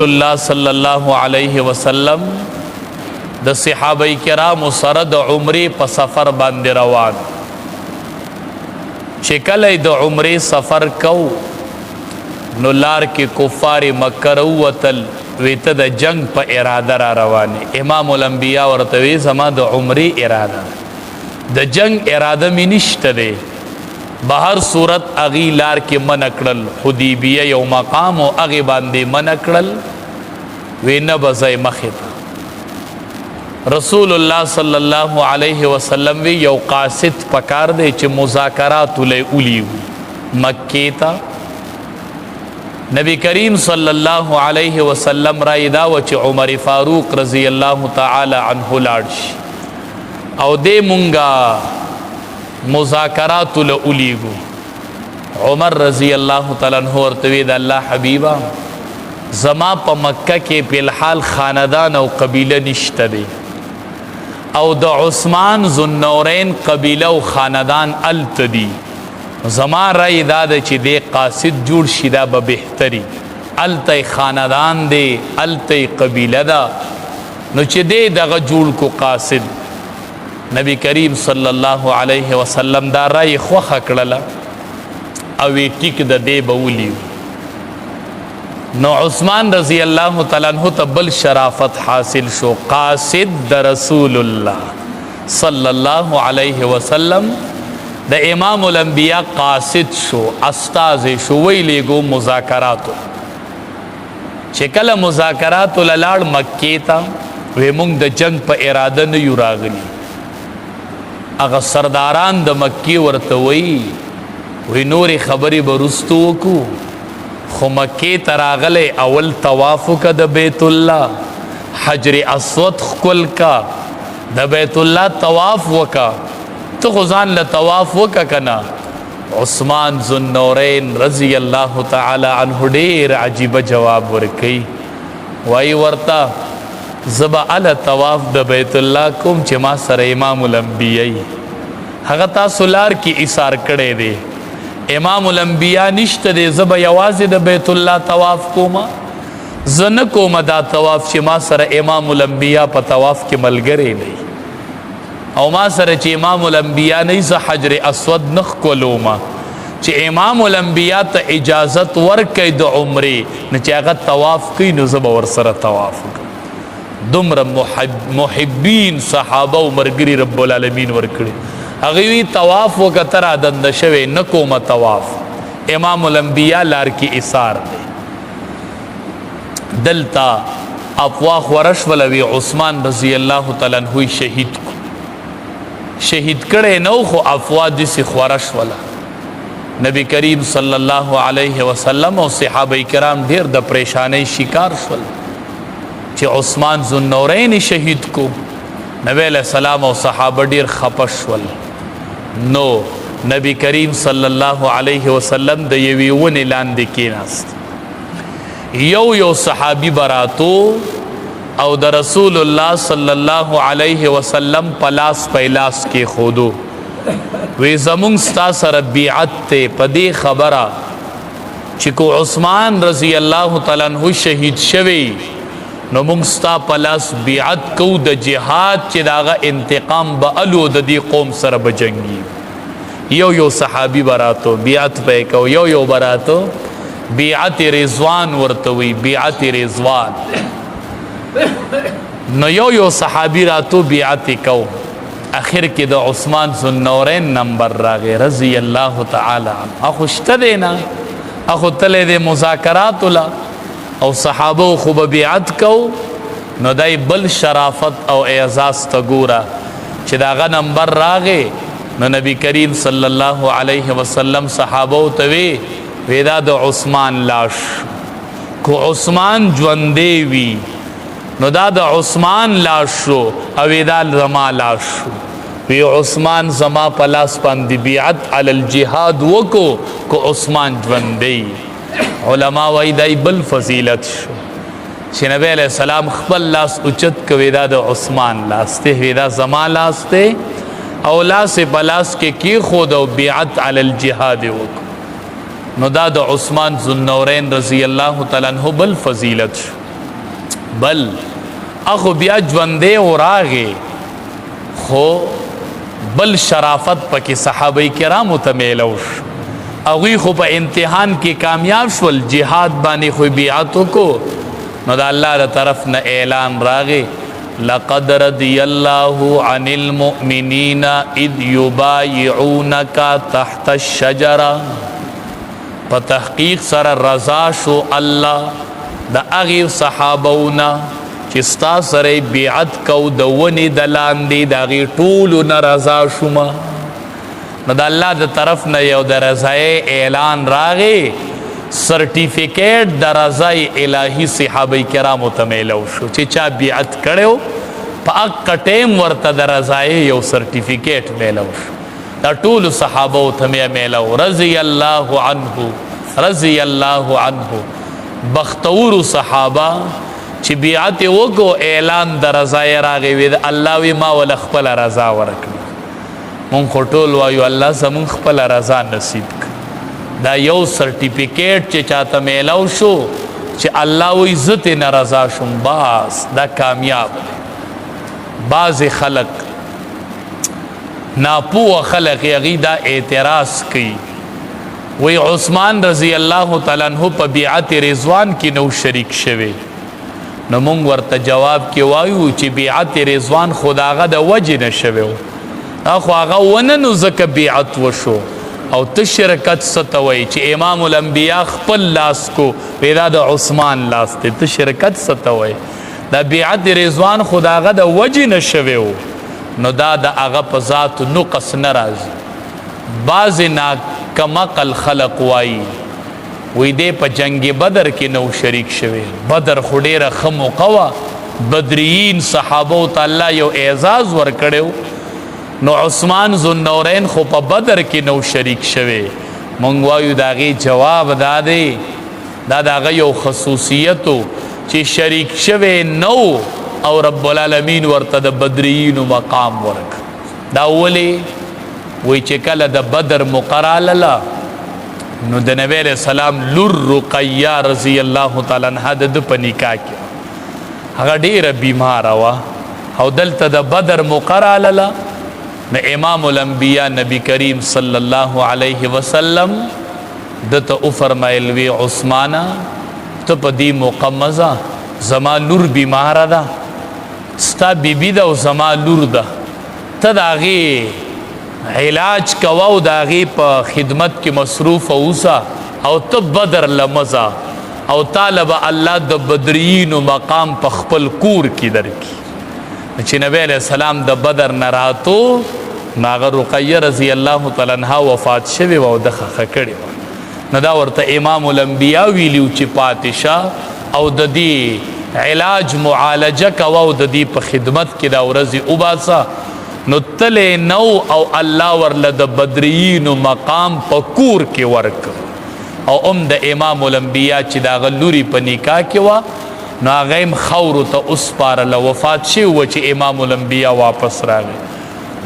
اللہ صلی اللہ علیہ وسلم د صحابه کرامو سره د عمرې په سفر باندې روان چې کله د عمرې سفر کو نو لار کې کفار مکه راوتل ویته د جنگ په اراده را روانه امام الانبیاء ورته وی زما د عمرې اراده د جنگ اراده می نشته دی بهر صورت اغي لار کې من کړل حدیبیه یو مقام او اغي باندې من کړل وینه بزای مخه رسول الله صلی الله علیه وسلم وی یو قاصد پکار دی چې مذاکرات له اولی مکه تا نبی کریم صلی الله علیه وسلم را ادا و چې عمر فاروق رضی الله تعالی عنه لاړ او دې مونږه مذاکرات له اولیګو عمر رضی الله تعالی عنہ ورته د الله حبیبا زما په مکه کې په الحال خاندان او قبیله نشته دی او د عثمان ذوالنورین قبیله او خاندان التدی زما رای داد چې د قاصد جوړ شیدا به بهتري الته خاندان دی الته قبیله دا نو چې دغه جوړ کو قاصد نبی کریم صلی الله علیه وسلم دا رای خوخه کړله او ټیک د دې بولی نو عثمان رضی الله تعالی عنہ تبل شرافت حاصل شو قاصد د رسول الله صلی الله علیه وسلم د امام الانبیاء قاصد شو استاد شو ویلې گو مذاکرات چې کله مذاکرات لاړ مکه ته و موږ د جنگ په اراده نه یو راغلی اغه سرداران د مکی ورته وی نورې خبرې برستو کو خو مکی تراغله اول طواف کا د بیت الله حجر اسود خل کا د بیت الله طواف وکا تو غزان له طواف وکا کنا عثمان ذوالنورین رضی الله تعالی عنہ ډیر عجیب جواب ورکړي وای ورتا زبا ال طواف د بیت الله کوم چې ما سره امام الانبیاء هغه تاسو لار کې ایثار کړي دي امام الانبیاء نشته دي زبا یوازې د بیت الله طواف کوم زنه کوم دا طواف چې ما سره امام الانبیاء په طواف کې ملګری دی او ما سره چې امام الانبیاء نه ز حجر اسود نخ کولوما چې امام الانبیاء ته اجازت ورکړي د عمره نه چې هغه طواف کوي نو زبا ور سره طواف کوي دمر محبین صحابه و مرګری رب العالمین ورکړي هغه وی طواف وکتر دند شوی نکوم طواف امام الانبیاء لار کی ایثار دی دلتا افواخ ورش ولوی عثمان رضی الله تعالی عنہ شهید کړي نو خو افوا د سی خورش ولا نبی کریم صلی الله علیه وسلم او صحابه کرام ډیر د پریشانی شکار شول چې عثمان ذوالنورین شهید کو نبی علیہ السلام او صحابه ډیر خپش ول نو نبی کریم صلی الله علیه وسلم د یوی ون لاندې کېناست یو صحابي براتو او د رسول الله صلی الله علیه وسلم پلاس پیلاس کې خودو وی زمون ستا سره بیعت ته پدې خبره چې کو عثمان رضی الله تعالی عنہ شهید شوی نو مونږ ستا پلاس بیعت کو د جهاد چې داغه انتقام به الو د دې قوم سره بجنګي یو صحابي براتو بیعت پې کو یو براتو بیعت رضوان ورته وی بیعت رضوان نو یو صحابي راتو بیعت کو اخر کې د عثمان ذوالنورین نمبر راغی رضی الله تعالی عنہ خوشته دینا اخو تله د مذاکرات ولا او صحابه خو بیعت کو نو دای بل شرافت او اعزاز ته ګورا چې داغه نمبر راغې نو نبی کریم صلی الله علیه وسلم صحابه ته وی دا د عثمان لاش کو عثمان ژوندې وی نو دا د عثمان لاش شو او دا زما لاش شو وی عثمان زما پلاس باندې بیعت علی الجهاد وکو کو عثمان ژوندې علماء وای دای بل فضیلت شو چې نبی علیہ السلام خپل لاس اوچت کوي دا د عثمان لاس ته وی دا زما لاس ته او لاس پلاس کې کی خود او بیعت علی الجهاد وک نو دا د عثمان ذوالنورین رضی الله تعالی عنہ بل فضیلت شو بل اخو بیا ژوندې او راغې خو بل شرافت پکې صحابه کرامو ته میلو شو هغوی خو په امتحان کې کامیاب شول جهاد باندې خو بیعت وکړو نو د الله له طرف نه اعلان راغی لقد رضي الله عن المؤمنين اذ يبايعونك تحت الشجره په تحقیق سره رضا شو الله د هغې صحابهونه چې ستا سره بیعت کو د ونې د لاندې د هغې ټولو نه رضا شومه نو د الله د طرف نه یو د رضای اعلان راغی سرټیفیکیټ د رضای الهي صحابه کرامو ته میلو شو چې چا بیعت کړی په هغه ټیم ورته د رضای یو سرټیفیکیټ میلو شو دا ټولو صحابو ته میلو رضی الله عنه بختورو صحابه چې بیعت وکړو اعلان د رضای راغی وی د الله وی ما ول خپل رضا ورکړه مونږ خو ټول وایو الله زمونږ خپل رضا نصیب کړه دا یو سرټیفیکیټ چې چاته میلاو شو چې الله وی عزت نه رضا شوم باس دا کامیاب بعض خلق ناپوه خلق یغی دا اعتراض کوي وی عثمان رضی الله تعالی عنہ په بیعت رضوان کې نو شریک شوی نو مونږ ورته جواب کې وایو چې بیعت رضوان خداغه د وجه نه شوی خو هغه ونه نو ځکه بیعت وشو او ته شرکت ستوي چې امام الانبیاء خپل لاس کو پیدا د عثمان لاس ته ته شرکت ستوي دا بیعت رضوان خداغه د وجه نه شوی نو دا د هغه په ذات نقص ناراض بعض ناکمقل خلق وایي وی دې په جنگ بدر کې نو شریک شوی بدر خو ډیره ښه موقع وه بدریین صحابو ته الله یو اعزاز ورکړی نو عثمان ذوالنورین خو په بدر کې نو شریک شوی مونږ وایو د هغې جواب دا دی دا د هغه یو خصوصیتو چې شریک شوی نو او رب العالمین ورته د بدریینو مقام ورک دا ولې وی چې کله د بدر مقراله نو د نبی علیہ السلام لور رقیہ رضی اللہ تعالی عنہ د په نکاح کې هغه ډیره بیماره وه او دلته د بدر مقراله نو امام الانبیاء نبی کریم صلی الله علیه وسلم دته وفرمایل وی عثمانه ته په دې مقمزه زما لور بیماره ده ستا بیبي ده او زما لور ده ته د هغې علاج کوا او د هغې په خدمت کې مصروف اوسه او ته بدر لمزه او تاله به الله د بدریینو مقام په خپل کور کې درکړي چې نبی علیہ السلام د بدر نه راتو نو هغه رقیه رضی الله تعالی عنها وفات شوې وه او ده خښه کړې وه نو دا ورته امام الانبیاء ویلي چې پاتې شه او د دې علاج معالجه کوه او د دې په خدمت کې دا ورځې وباسه نو تلې نو او الله ورله د بدریینو مقام په کور کې ورک او د امام الانبیاء چې د هغه لوري په نکاح کې وه نو هغه هم خاورو ته وسپارله وفات شوی و چې امام الانبیاء واپس راغی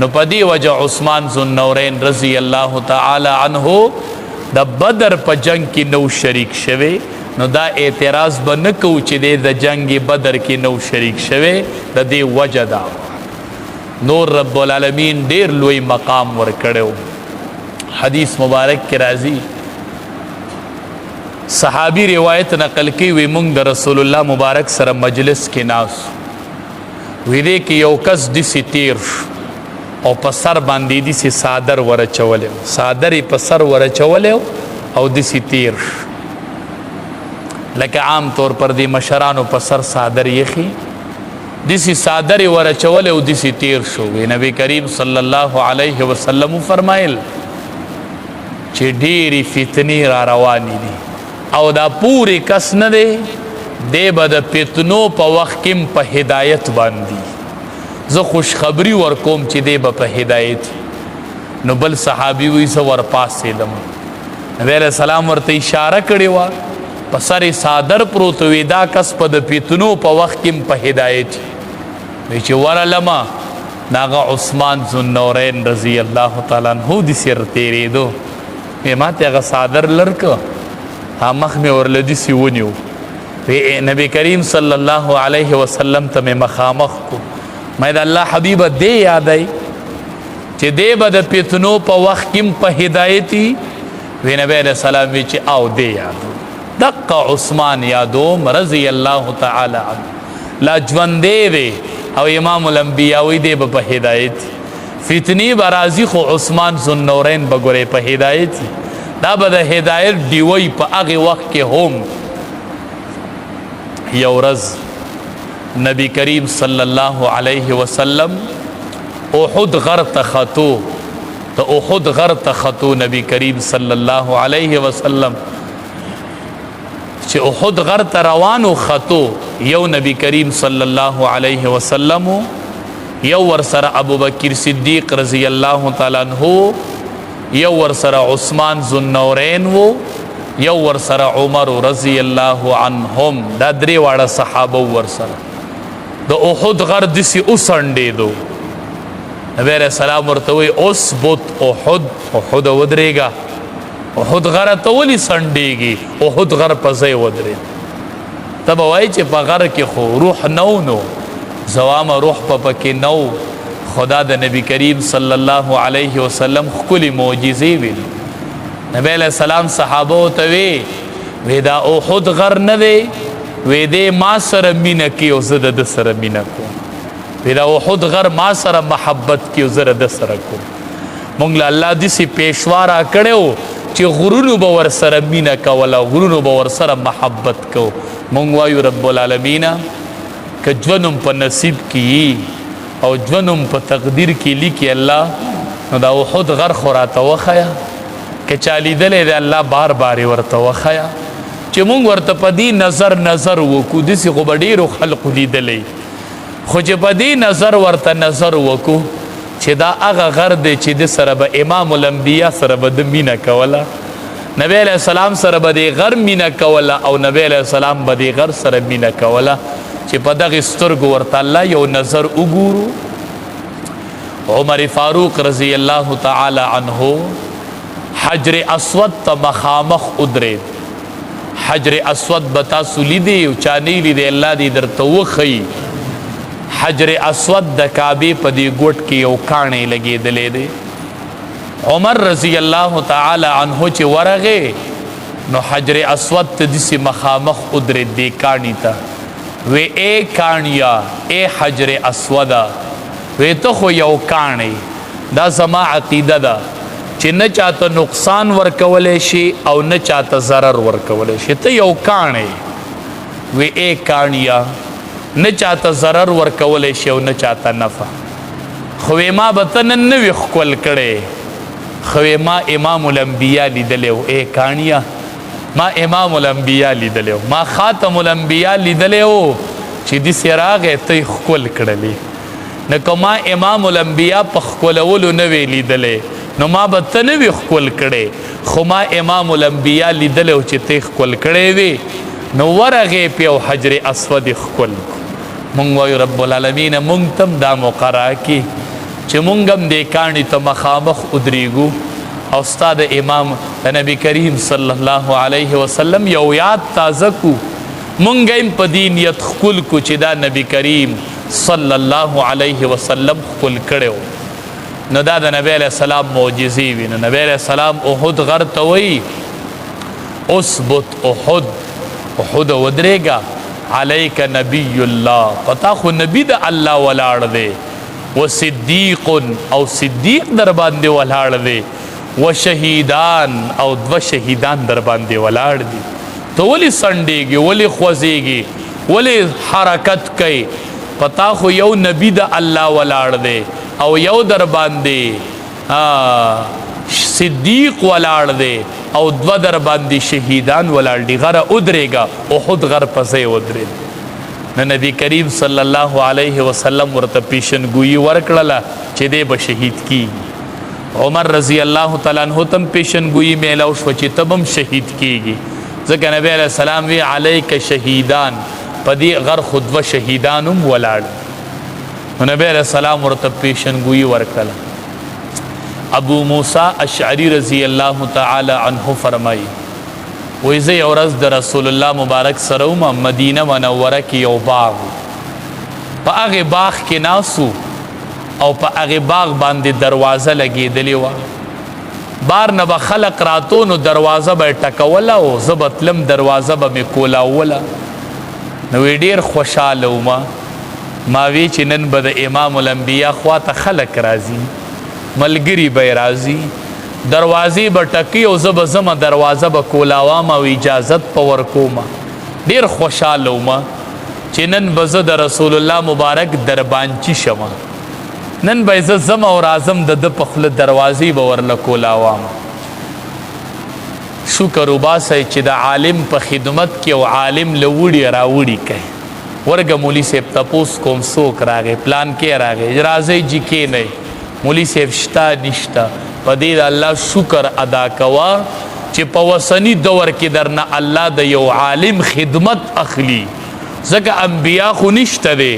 نو په دې وجه عثمان ذوالنورین رضی الله تعالی عنه د بدر په جنگ کې نو شریک شوی نو دا اعتراض به نه کوو چې د جنگ بدر کې نو شریک شوی د دې وجه دا نور رب العالمین ډیر لوی مقام ورکړو حدیث مبارک کې راځي صحابی روایت نقل کی وی مونږ د رسول الله مبارک سره مجلس کې ناس وی دې کې یو کس دسی تیر او په سر باندې دسی صادر ورچول صادر په سر ورچول او دسی تیر لکه عام طور پر دی مشرانو په سر صادر یخي دسی صادر ورچول او دسی تیر شو وی نبی کریم صلی الله علیه وسلم فرمایل چې ډېری فتنې را روانې دي او دا پوری کس نه دی دی به د فتنو په وخت کې په هدایت باندې زه خوشخبری ورکوم چې دی به په هدایت نو بل صحابي وی زه ورپاسېدم نبی علیہ السلام ورته اشاره کړې وه په سر صادر پروت وی دا کس په د فتنو په وخت کې په هدایت وی چې ورلمه داغه عثمان ذوالنورین رضی الله تعالی عنہ دې سر تېرېدو مې ما ته هغه صادر لرکه مخ مې ورله داسې ونیو نبی کریم صلی الله علیه وسلم ته مخامخ کو مې د الله حبیب دې یادای چې دې بد پیتنو په وخت کې په هدایتي وی نبی علیہ السلام وی چې او دې یادو دقه عثمان یادو رضی الله تعالی عنہ لا ژوندې دی او امام الانبیاء وی دې په هدایت فتنی برازی خو عثمان ذوالنورین بګورې په هدایت دا به د هدایت دیوی په هغه وخت کې هم یو ورځ نبی کریم صلی الله علیه وسلم احد غر تخطو تو احد غر تخطو نبی کریم صلی الله علیه وسلم چې احد غر ته روانو خطو یو نبی کریم صلی الله علیه وسلم یو ور سره ابوبکر صدیق رضی الله تعالی عنہ یو ور سره عثمان ذوالنورین وو یو ور سره عمر رضی الله عنهم دا درې واړه صحابه ور سره د احد غر دسی اوسنډېدو نبی علیہ السلام ورته وی اثبت احد ودرېږه احد غر ته ولې سنډېږي احد غر په ځای ودرې ته به وایي چې په غر کې خو روح نو زوام روح په پکې نو خدا د نبی کریم صلی الله علیه وسلم ښکلې معجزې ویل نبی علیہ السلام صحابه ته وی دا احد غر نه دی وی دې ما سره مینه کې او زه د سره مینه کوم وی دا احد غر ما سره محبت کې او زه د سره کوم مونږ له الله داسې پیشوا را کړی چې غرونو به ور سره مینه کوله غرونو به ور سره محبت کو مونږ وایو رب العالمین که ژوند په نصیب کې او ژوند په تقدیر کې لیکي الله نو دا احد غر خو راته وښیه که چا لیدلی دی الله بار بار یې ورته وښیه چې مونږ ورته په دې نظر وکړو داسې خو به ډېرو خلقو لیدلی خو چې په دې نظر ورته نظر وکړو چې دا هغه غر دی چې د سره به امام الانبیاء سره به د مینه کوله نبی علیہ السلام سره به د غر مینه کوله او نبی علیہ السلام به د غر سره مینه کوله چې په دغه سترګو ورته الله یو نظر وګورو عمر فاروق رضی الله تعالی عنه حجر اسود ته مخامخ ادرید حجر اسود بتا سلیدی او چانی لیدی الله دې درته وخی حجر اسود د کعبه په دی ګوټ کې یو کانې لګېدلې دی عمر رضی الله تعالی عنه چې ورغه نو حجر اسود ته دسی مخامخ ادرید دی کانی ته وی اے کانیا اے حجر اسودا وی ته خو یو کانی دا زما عقیده ده چې نه چاته نقصان ورکولی شي او نه چاته ضرر ورکولی شي ته یو کانی وی اے کانیا نه چاته ضرر ورکولی شي او نه چاته نفع خو ما به ته نن نه وي ښکل کړی خو ما امام الانبیاء لیدلی و اے کانیا ما امام الانبیاء لیدلی و ما خاتم الانبیاء لیدلی و چې داسې راغی ته یې ښکل کړلی نو که ما امام الانبیاء په ښکلولو نه وی لیدلی نو ما به ته نه وي ښکل کړی خو ما امام الانبیاء لیدلی و چې ته یې ښکل کړی وي نو ورغې پې او حجر اسود یې ښکل مونږ وایو رب العالمین مونږ ته هم دا موقع راکړي چې مونږ هم دې کاڼي ته مخامخ ودرېږو او ستا د امام د نبی کریم صلی الله علیه وسلم یو یاد تازه کو مونږ هم په دې نیت ښکل کو چې دا نبی کریم صلی الله علیه وسلم ښکل کړی نو دا د نبی علیہ السلام معجزې وي نو نبی علیہ السلام احد غر ته وایي اثبت احد ودرېږه علیک نبی الله پتا خو نبی د الله ولاړ دی و صدیق او صدیق در باندې ولاړ دی و شهیدان او دو شهیدان در باندې ولاړ دي ته ولې سنډېږي ولې خوځېږي ولې حرکت کوي پتا خو یو نبی د الله ولاړ دی او یو در باندې صدیق ولاړ دی او دو در باندې شهیدان ولاړ دي غره ادرېږه احد غر پسې ودرېد نو نبی کریم صلی الله علیه وسلم ورته پیشنګویي ورکړله چې دی به شهید کیږي عمر رضی الله تعالی عنہ تم پیشنګویي میلاو شوه چې ته به هم شهید کیږي ځکه نبی علیہ السلام وی علیک شهیدان په دې غر خو دوه شهیدان هم ولاړ نو نبی علیہ السلام ورته پیشنګویي ورکړله ابو موسی اشعری رضی اللہ تعالی عنہ فرمائی وی زه یو ورځ د رسول الله مبارک سره وم مدینه منوره کې یو باغ په هغې باغ کې ناسو او په هغې باغ باندې دروازه لګېدلې وه بار نه به خلق راتو نو دروازه به یې ټکوله او زه به تلم دروازه به مې کولاوله نو وی ډېر خوشحاله ومه ما وی چې نن به د امام الانبیا خوا ته خلق راځي ملګري به یې راځي دروازې به ټکي او زه به ځمه دروازه به کولاوم او اجازت په ورکومه ډېر خوشحاله ومه چې نن به زه د رسول الله مبارک دربانچي شمه نن به زه ځم او راځم د ده په خوله دروازې به ورله کولاوم شکر وباسئ چې د عالم په خدمت کې او عالم له وړي راوړي کوي ورګه مولي صاحب تپوس کوم څوک راغی پلان کې راغی راځئ جي کښېنئ مولي صاحب شته نشته په دې د الله شکر ادا کوه چې په وسني دور کې درنه الله د یو عالم خدمت اخلي ځکه انبیا خو نشته دی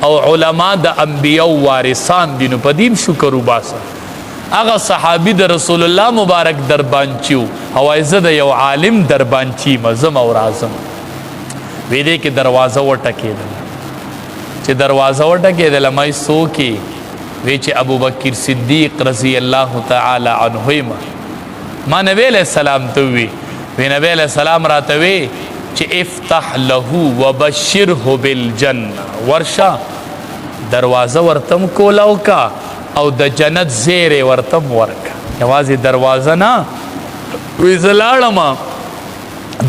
او علما د انبیاو وارثان دي نو په دې شکر وباسه هغه صحابي د رسول الله مبارک دربانچي و او زه د یو عالم دربانچي یم ځم او راځم وی دې کې دروازه وټکېدله چې دروازه وټکېدله ما یې څوک وی چې ابوبکر صدیق رضی الله تعالی عنه ما نبی علیہ السلام ته وی نبی علیہ السلام راته وی چې افتح له وبشره بالجنه ورشه دروازه ورتم کولاو کا او د جنت زیره ورتم ورکا یوازې دروازه نه وی زلاړم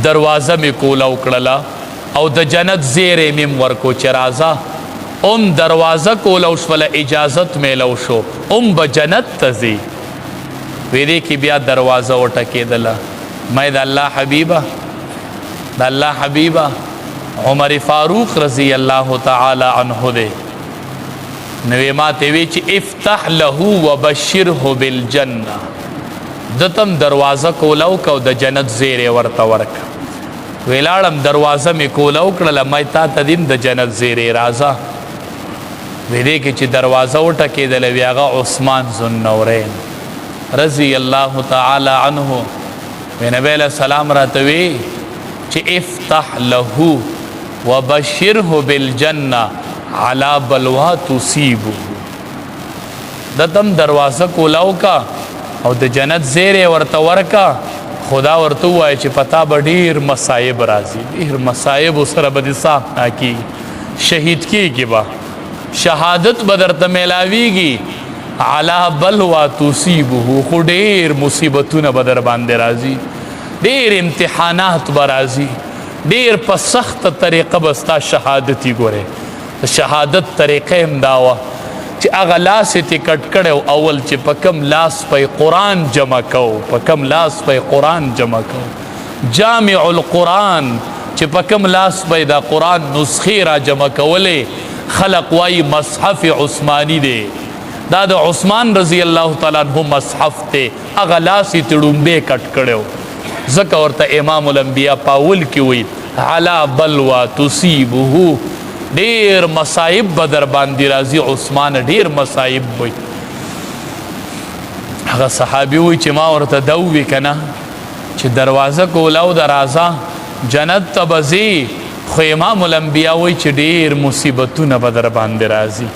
دروازه می کولاو کړله او د جنت زیره مم ورکو چې راځه دروازه کولاو شوله اجازت میلو شو به جنت ته ځي وی دې کې بیا دروازه وټکېدله مې د الله حبیبه عمر فاروق رضی الله تعالی عنه دی نوې ما ته وی چې افتح له وبشره بالجنه دتم دروازه کولاو کو د جنت زیره ورته ورکا ویلاړم دروازه می کولاو کړله مې تا ته دیم د جنت زیره راځه وی دې کې چې دروازه وټکېدله وی هغه عثمان ذوالنورین رضی الله تعالی عنه وی نبی علیہ السلام راته وی چې افتح له وبشره بالجنه علی بلوا تصیبه دتم دروازه کولاو کا او د جنت زیره ورته ورکا خدا ورته وای چې پتا به ډیر مصائب راځي ډیر مصائب سره به دې صاحب کی شهید کیږي با شهادت بدرته ملاویږي علی بلوا تصیبه خو ډیر مصیبتونه بدر باندې راځي ډیر امتحانات به راځي ډیر په سخت طریقه بستا شهادتي ګوره شهادت طریقه هم داوه چې هغه لاس یې کټ کړی اول چې په کم لاس په قرآن جمع کو په کم لاس په قرآن جمع کو جامع القرآن چې په کم لاس په دا قرآن نسخې را جمع کولې خلق وای مصحف عثمانی دی دا د عثمان رضی الله تعالی عنہ مصحف ته هغه لاس یې تړومبې کټ کړو ځکه ورته امام الانبیا پاول کې وی علا بلوا تصیبه ډیر مصائب بدر باندې راځي عثمان ډیر مصائب وي هغه صحابي وي چې ما ورته دوي کنه چې دروازه کولاو درازه جنت ته بځي خو امام الانبیا وي چې ډیر مصیبتونه بدر باندې راځي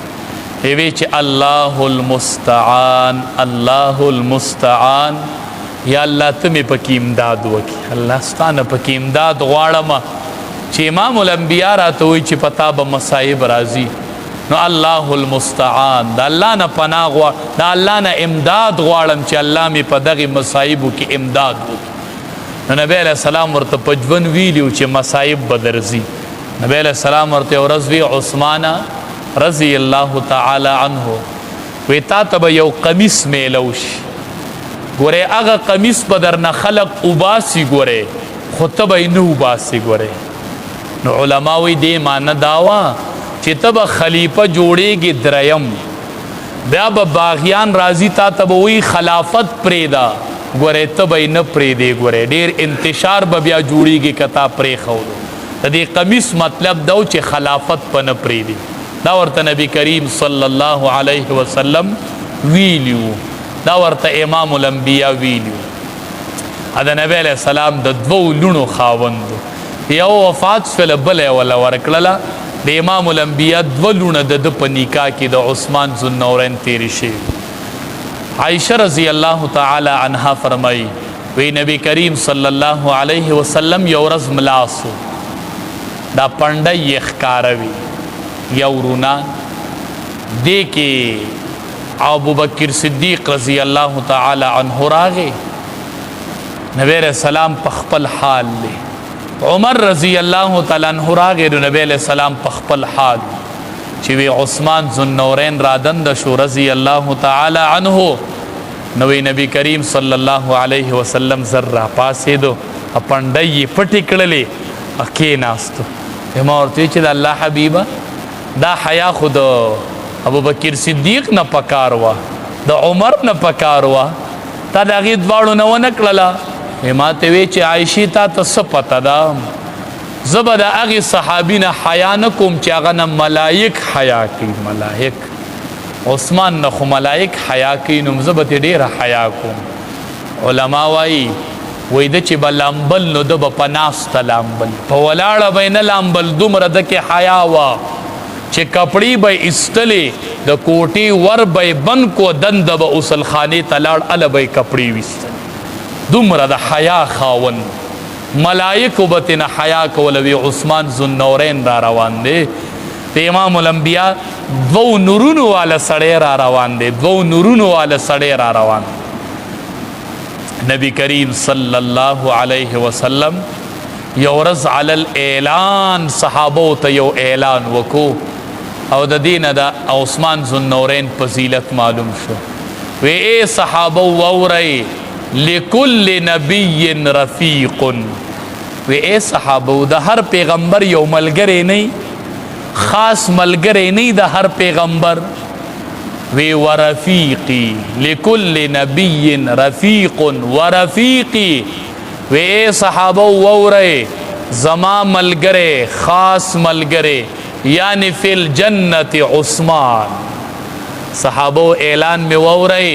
وی چې الله المستعان یا الله ته مې پکې امداد وکړي الله ستانه پکې امداد غواړم چې امام الانبیا راته وایي چې پتا به مصائب راځي نو الله المستعان د الله نه پناه غواړم د الله نه امداد غواړم چې الله مې په دغې مصائبو کې امداد وکړي نو نبی علیہ السلام ورته په ژوند ویلي چې مصائب به درځي نبی علیہ السلام ورته یو ورځ وی عثمانه رضی الله تعالی عنه وی تا ته به یو قمیص میلو شي ګوره هغه قمیص به درنه خلق وباسي ګوره خو ته به یې نه وباسي ګوره نو علما وی دې معنی داوا چې ته به خلیفه جوړېږي دریم بیا به باغیان راځي تا ته به وی خلافت پرېږده ګوره ته به یې نه پرېږدې ګوره ډېر انتشار به بیا جوړېږي که تا پرېښودو د دې قمیص مطلب دا و چې خلافت په نه پرېږدي دا ورته نبی کریم صلی الله علیه وسلم ویلیو دا ورته امام الانبیا ویلیو د نبی علیہ السلام د 2 لونو خاوند یو وفات شول بل ولا ورکړه د امام الانبیاء 2 لونه د په نکاح کې د عثمان ذوالنورین تیری شي. عائشہ رضی الله تعالی عنها فرمای وی نبی کریم صلی الله علیه وسلم یو ورځ ملاسو دا پنډه ښکاروي یو رونا دی کې ابو بکر صدیق رضی الله تعالی عنہ راغه نبی علیہ السلام په خپل حال له. عمر رضی الله تعالی عنہ راغه نبی علیہ السلام په خپل حال چې وی عثمان ذوالنورین را دند شو رضی الله تعالی عنہ نو نبی کریم صلی الله علیه وسلم ذرا پاسې دو پنډي پټی کړلې اکی ناستو ما ورته چې د الله حبیبه دا حیا خود ابو بکر صدیق نه پکار وا د عمر نه پکار وا تا د هغې دواړو نه ونه کړله ما ته وی چې عایشې تا ته څه پته ده زه به د هغې صحابي نه حیا نه کوم چې هغه نه ملایک حیا کوي ملایک عثمان نه خو ملایک حیا کوي نو زه به ترې ډېره حیا کوم. علما وایي وی د چې به لامبل نو د به په ناسته لامبل په ولاړه به یې نه لامبل دومره د کې حیا وه چې کپړې به ایستلې د کوټې ور به یې بند کو دنده به غسل خانې ته لاړ هله به یې کپړې ویستلې دومره د حیا خاوند ملایکو به ترې نه حیا کوله وی عثمان ذوالنورین را روان دی د امام الانبیاء 2 نورونو والا سړی را روان دی 2 نورونو والا سړی را روان نبی کریم صلی الله علیه وسلم یو ورځ علی الاعلان صحابو ته یو اعلان وکړو او د دینه د عثمان ذوالنورین فضیلت معلوم شو وی اے صحابه واورئ لکل نبی رفیق وی اے صحابه د هر پیغمبر یو ملګری نه خاص ملګری نه د هر پیغمبر وی ورفیقی لکل نبی رفیق ورفیقی وی اے صحابه واورئ زما ملګری خاص ملګری یعنی فی الجنت عثمان صحابو اعلان میں واورئ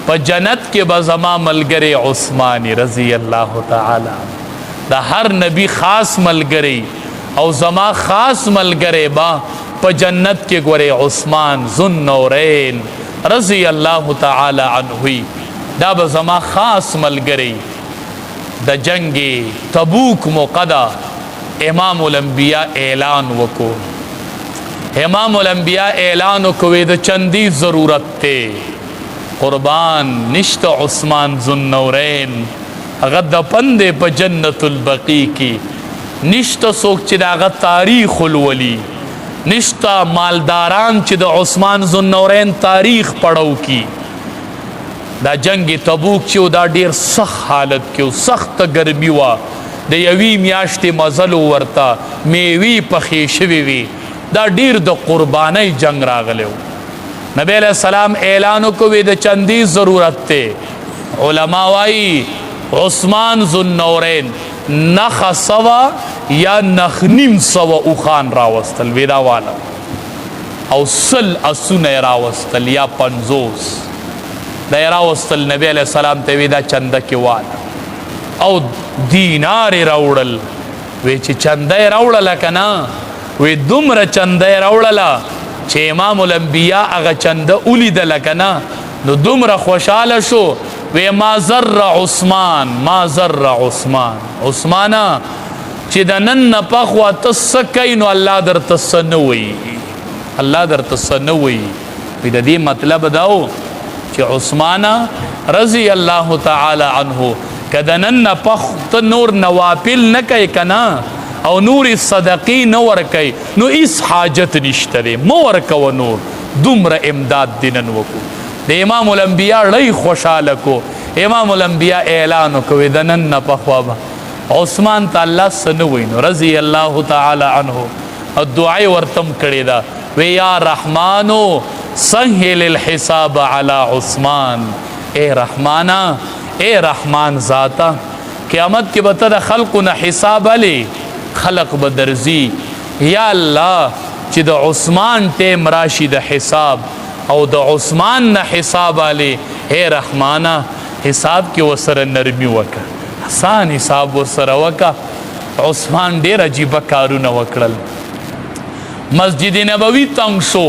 په جنت کې به زما ملګری عثمانی رضی الله تعالی دا هر نبی خاص ملګری او زما خاص ملګری با په جنت کې ګورې عثمان ذوالنورین رضی الله تعالی عنه دا به زما خاص ملګری. د جنگ تبوک موقع امام الانبیاء اعلان وکو امام الانبیاء اعلان وکوی د چندی ضرورت ته قربان نشت عثمان ذوالنورین هغه د پندې په جنت البقیع کې نشت څوک چې د هغه تاریخ ولولي نشت مالداران چې د عثمان ذوالنورین تاریخ پړو کی. دا جنگ تبوک چې دا ډیر سخت حالت کې سخت ګرمي وا د یوې میاشتې مزل ورته میوي پخې شوي وي دا ډیر د قربانۍ جنگ راغلی و. نبی علیہ السلام اعلان وکوي د چندی ضرورت ته علما وایي عثمان ذوالنورین نخ سوا یا نخ نیم سوا اوخان راوستل ویدا والا او سل اسونه راوستل یا 50 دا راوستل نبی علیہ السلام ته ویدا چنده کې والا او دینار راوړل وی چې چنده راوړل کنا وی دومره چنده راوړل چې امام الانبیاء هغه چنده ولیدل کنا نو دومره خوشاله شو وی ما زر عثمان ما زر عثمان عثمانا چې د نن نه پخوا ته کوي نو الله درته څه نه وایي الله درته څه نه وایي. وی د دې مطلب دا و چې عثمانا رضی الله تعالی عنه که د نن نه پخ ته نور نوافل نه کوي کنا او نور صدقی نه ورکوي نو هیڅ حاجت نشته دی مه ورکوه نور دومره امداد دی نن وکړو. د امام الانبیاء ړی خوشحاله کو امام الانبیاء اعلان وکوي د نن نه پخوا به عثمان ته الله څه نه وایي نو رضی الله تعالی عنه او دعای ورتم کړې ده وی یا رحمانو سهل الحساب علی عثمان اے رحمانا اے رحمان ذاتا قیامت کې به ته د خلقو نه حساب علی خلق به درځي یا الله چې د عثمان ټیم راشي د حساب او د عثمان نه حساب علی اے رحمانا حساب کې وسره نرمي وکړه آسان حساب ورسره وکا. عثمان ډیر عجیبه کارونه وکړل. مسجد نبوي تنګ شو،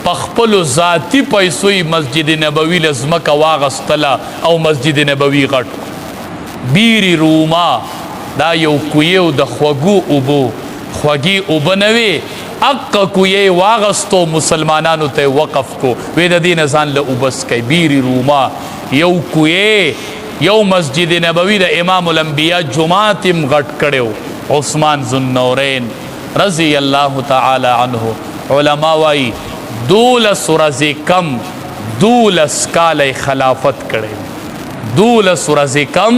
په خپلو ذاتي پیسو یې مسجد نبوي له ځمکه واغستله او مسجد نبوي غټ. بیري روما دا یو کویو د خوږو اوبو خوږې اوبه نه وې، اقه کویې واغستو مسلمانانو ته وقف کو، وی د دې نه ځان له اوبه څښئ. بیري روما یو کویې یو مسجد نبوي د امام الانبیاء جماعت هم غټ کړی عثمان ذوالنورین رضی الله تعالی عنه. علما وایي 12 ورځې کم 12 کاله خلافت کړی، 12 ورځې کم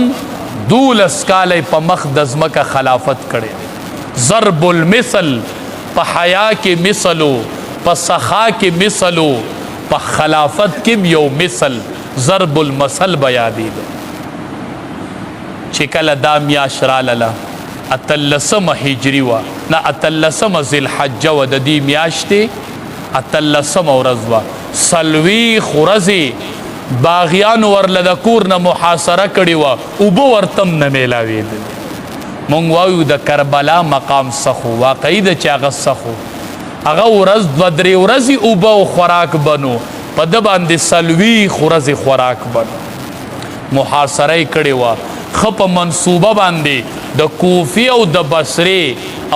12 کاله په مخ د ځمکه خلافت کړی. ضرب المثل په حیا کې مثلو، په سخا کې مثلو، په خلافت کې یو مثل ضرب المثل بیانېده. چې کله دا میاشت راله 18 هجري وه، نه 18 ذوالحجه وه، د دې میاشتې 18 ورځ وه. 40 ورځې باغیانو ورله د کور نه محاصره کړې وه، اوبه ورته هم نه میلاوېدلې. مونږ وایو د کربلا مقام سخو، واقعي د چې هغه سخو، هغه ورځ 2-3 ورځې اوبه او خوراک بنو، په ده باندې 40 ورځې خوراک بنو. محاصره یې کړې وه. ښه په منصوبه باندې د کوفي او د بصرې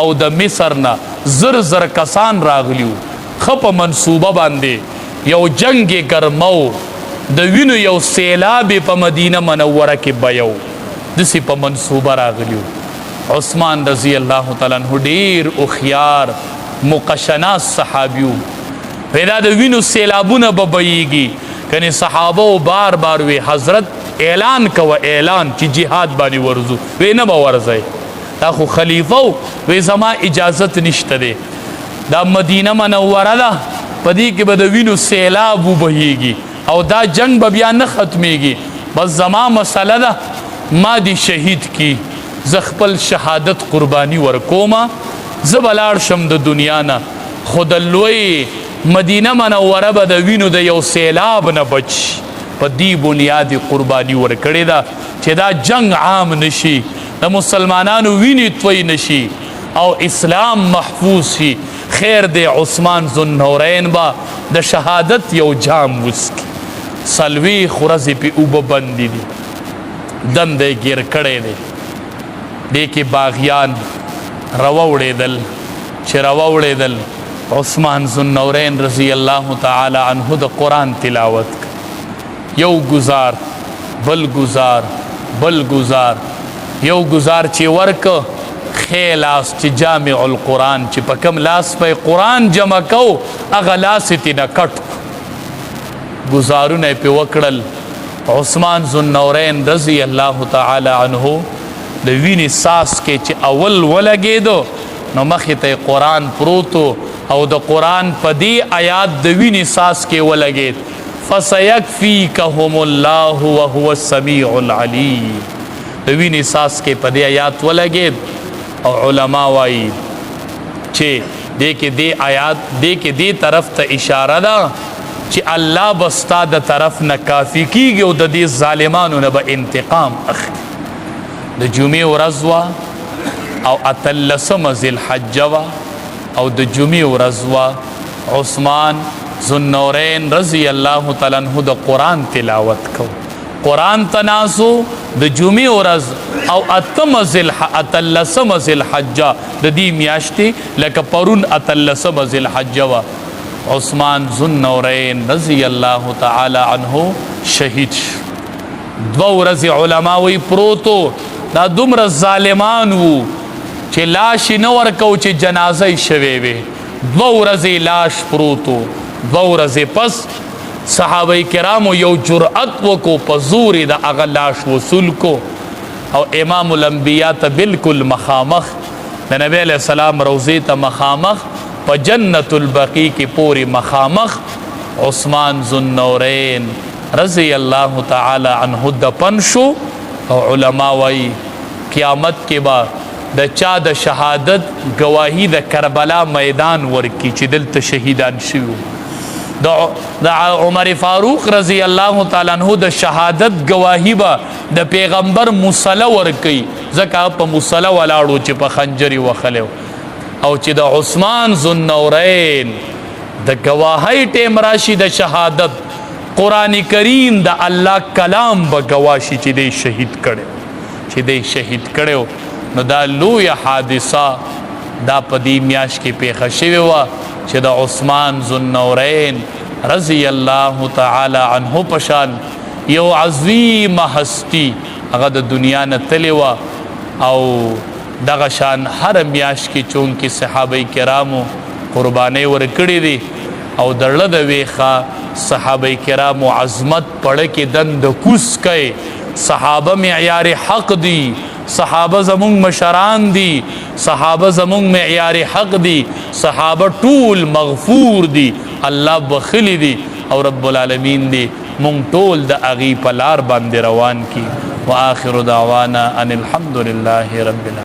او د مصر نه 1000 کسان راغلي وو. ښه په منصوبه باندې یو جنګ یې ګرمو، د وینو یو سیلاب په مدینه منوره کې بیو، داسې په منصوبه راغلي وو. عثمان رضی الله تعالی عنہ ډیر هوښیار مقشناس صحابي وو. پیدا د وینو سیلابونه به بهیږي، کنې صحابه بار بار وی حضرت اعلان کوه، اعلان چې جهاد باندې ورځو، وی نه به ورځئ، دا خو خلیفه و، وی زما اجازت نشته دی، دا مدینه منوره ده، په دې کې به د وینو سیلاب وبهیږي او دا جنگ به بیا نه ختمیږي، بس زما مسله ده ما دی شهید کی، زه خپل شهادت قربانی ورکومه، زه به لاړ شم د دنیا نه، خو د لوی مدینه منوره به د وینو د یو سیلاب نه بچ. په دې بنیاد قربانی ورکړې ده چې دا جنگ عام نشي، د مسلمانانو وینې توی نشي او اسلام محفوظ شي. خیر دی عثمان ذوالنورین با د شهادت یو جام وسکي. 40 ورځې پې اوبه بندې دي، دم دی ګیر کړی دی. دې کې باغیان راوړېدل، چې راوړېدل عثمان ذوالنورین رضی الله تعالی عنه د قرآن تلاوت یو گزار بل گزار بل گزار، یو گزار چې ورک خیلاس چې جامع القرآن چې په کم لاس په قرآن جمع کو هغه لاس یې تېنه کټ گزارونه یې پې وکړل. عثمان ذوالنورین رضی الله تعالی عنه د وینې ساس کې چې اول ولګېدو نو مخې ته قرآن پروتو او د قرآن په دې آیات د وینې ساس کې ولګېد، فَسَيَكْفِيكَهُمُ اللَّهُ وَهُوَ السَّمِيعُ الْعَلِيمُ. د وینې ساس کې په دې آیات ولګېد او علما وایي چې دې کې دې آیات دې کې دې طرف ته اشاره ده چې الله به ستا د طرف نه کافي کېږي او د دې ظالمانو نه به انتقام اخلي. د جمعې ورځ وه او 18 ذوالحجه وه او د جمعې ورځ وه. عثمان ذوالنورین رضی الله تعالی عنہ د قرآن تلاوت کو، قرآن تناسو د جمعې ورځ او 18 ذوالحجه د دې میاشتې لکه پرون 18 ذوالحجه وه. عثمان ذوالنورین رضی الله تعالی عنہ شهید شو. 2 ورځې علما وی پروتو، دا دومره ظالمان وو چې لاش یې نه ورکو چې جنازه یې شوې وې. 2 ورځې لاش پروتو. 2 ورځې پس صحابه کرامو یو جرأت وکړو، په زور یې د هغه لاش وصول کو او امام الانبیاء ته بالکل مخامخ، د نبی علیہ السلام روضې ته مخامخ، په جنت البقیع کې پورې مخامخ عثمان ذوالنورین رضی الله تعالی عنہ دفن شو. او علما وایي قیامت کې به د چا د شهادت گواهی د کربلا میدان ورکی چې دلته شهیدان شوي. د عمر فاروق رضی الله تعالی عنہ د شهادت گواهی به د پیغمبر مصلی ورکی ځکه په مصلی ولاړو چې په خنجری وخلو او چې د عثمان ذوالنورین د گواهی ټیم راشي د شهادت قرآن کریم د الله کلام به گواشي چې دی شهید کړو نو دا لوی حادثه دا په دې میاشت کې پیښه شوې وه چې د عثمان ذوالنورین رضی الله تعالی عنہ پشان یو عظیم هستی هغه د دنیا نه تللی وه او دغه شان هر میاشت کې چونکې صحابه کرامو قربانۍ ورکړې دي او د زړه د ویښه صحابه کرامو عظمت پړه کې دند کوس کوي صحابه معیار حق دي صحابه زمونږ مشران دي صحابه زمونږ معیار حق دي صحابه ټول مغفور دي الله بخلی دي او رب العالمین دي مونږ ټول د هغې په لار باندې روان کی. وآخر دعوانا ان الحمد لله رب العالمین.